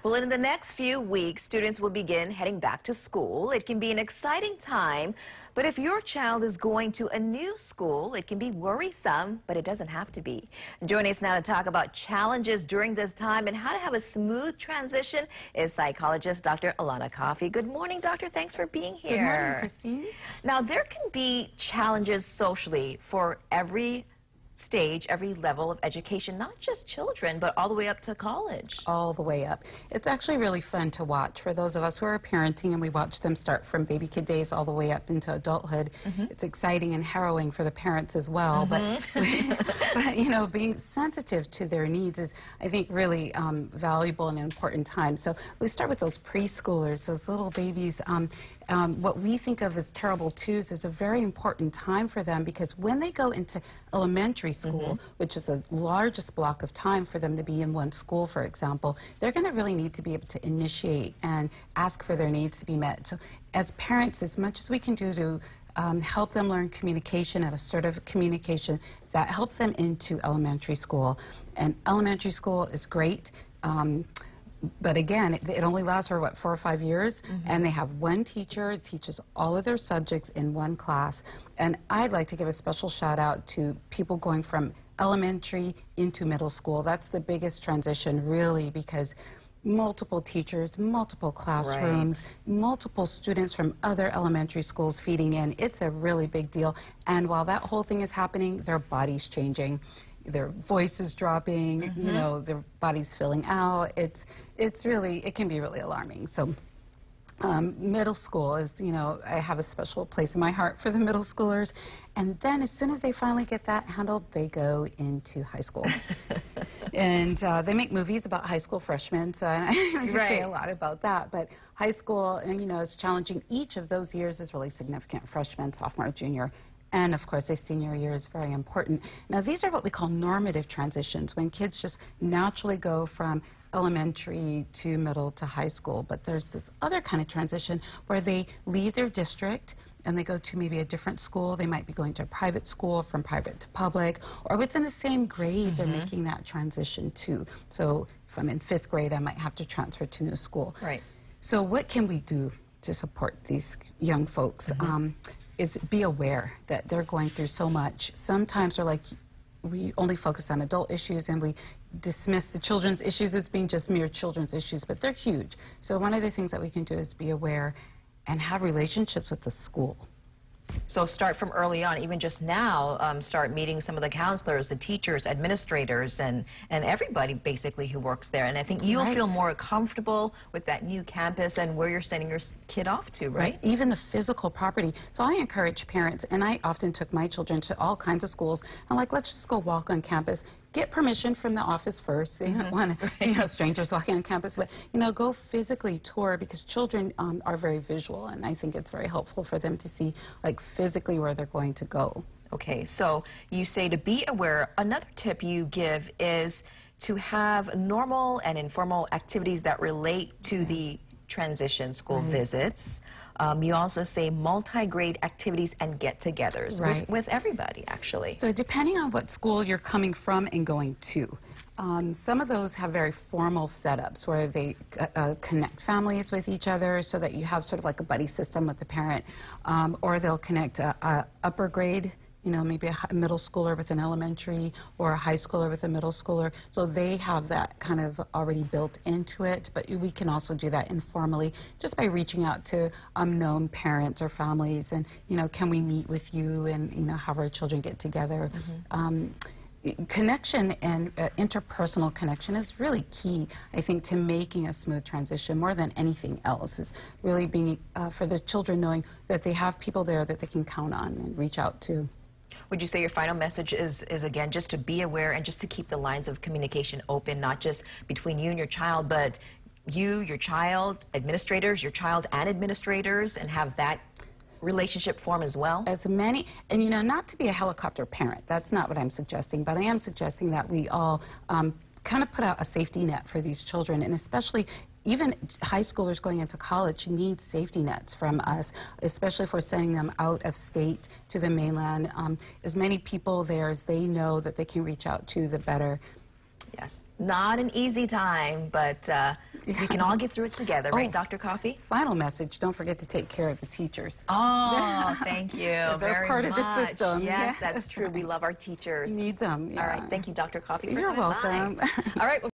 Well, in the next few weeks, students will begin heading back to school. It can be an exciting time, but if your child is going to a new school, it can be worrisome, but it doesn't have to be. Joining us now to talk about challenges during this time and how to have a smooth transition is psychologist Dr. Alana Coffey. Good morning, doctor. Thanks for being here. Good morning, Christine. Now, there can be challenges socially for every stage, every level of education, not just children, but all the way up to college. All the way up. It's actually really fun to watch for those of us who are parenting, and we watch them start from baby kid days all the way up into adulthood. It's exciting and harrowing for the parents as well, but you know, being sensitive to their needs is, I think, really valuable and important time. So we start with those preschoolers, those little babies. What we think of as terrible twos is a very important time for them, because when they go into elementary school, which is the largest block of time for them to be in one school, for example, they're going to really need to be able to initiate and ask for their needs to be met. So as parents, as much as we can do to help them learn communication and assertive communication, that helps them into elementary school. And elementary school is great. But again, it only lasts for, what, 4 or 5 years? And they have one teacher that teaches all of their subjects in one class. And I'd like to give a special shout out to people going from elementary into middle school. That's the biggest transition, really, because multiple teachers, multiple classrooms, multiple students from other elementary schools feeding in. It's a really big deal. And while that whole thing is happening, their body's changing. Their voice is dropping, you know, their body's filling out. It can be really alarming. So middle school is, you know, I have a special place in my heart for the middle schoolers. And then as soon as they finally get that handled, they go into high school. And they make movies about high school freshmen, so I don't say a lot about that. But high school, and you know, is challenging. Each of those years is really significant: freshman, sophomore, junior. And of course, the senior year is very important. Now, these are what we call normative transitions, when kids just naturally go from elementary to middle to high school. But there's this other kind of transition where they leave their district and they go to maybe a different school. They might be going to a private school, from private to public, or within the same grade, they're making that transition too. So if I'm in 5th grade, I might have to transfer to a new school. So what can we do to support these young folks? Is be aware that they're going through so much. Sometimes we're like, we only focus on adult issues and we dismiss the children's issues as being just mere children's issues, but they're huge. So one of the things that we can do is be aware and have relationships with the school. So start from early on, even just now, start meeting some of the counselors, the teachers, administrators, and everybody basically who works there. And I think you'll feel more comfortable with that new campus and where you're sending your kid off to, right? Even the physical property. So I encourage parents, and I often took my children to all kinds of schools. I'm like, let's just go walk on campus. Get permission from the office first. They don't want to, you know, strangers walking on campus, but, you know, go physically tour, because children are very visual, and I think it's very helpful for them to see, like, physically where they're going to go. Okay, so you say to be aware. Another tip you give is to have normal and informal activities that relate to the transition school visits. You also say multi-grade activities and get-togethers with everybody, actually. So depending on what school you're coming from and going to, some of those have very formal setups where they connect families with each other so that you have sort of like a buddy system with the parent, or they'll connect a upper grade, you know, maybe a middle schooler with an elementary, or a high schooler with a middle schooler. So they have that kind of already built into it, but we can also do that informally just by reaching out to unknown parents or families and, you know, can we meet with you, and, you know, have our children get together. Connection and interpersonal connection is really key, I think, to making a smooth transition. More than anything else is really being, for the children, knowing that they have people there that they can count on and reach out to. Would you say your final message is again, just to be aware and just to keep the lines of communication open, not just between you and your child, but you, your child, administrators, your child and administrators, and have that relationship form as well? As many, and you know, not to be a helicopter parent, that's not what I'm suggesting, but I am suggesting that we all kind of put out a safety net for these children, and especially even high schoolers going into college need safety nets from us, especially if we're sending them out of state to the mainland. As many people there as they know that they can reach out to, the better. Yes. Not an easy time, but we can all get through it together, right, Dr. Coffey? Final message, don't forget to take care of the teachers. Oh, thank you They're very part of much. the system. Yes, that's true. We love our teachers. Need them. All right. Thank you, Dr. Coffey. You're welcome. All right.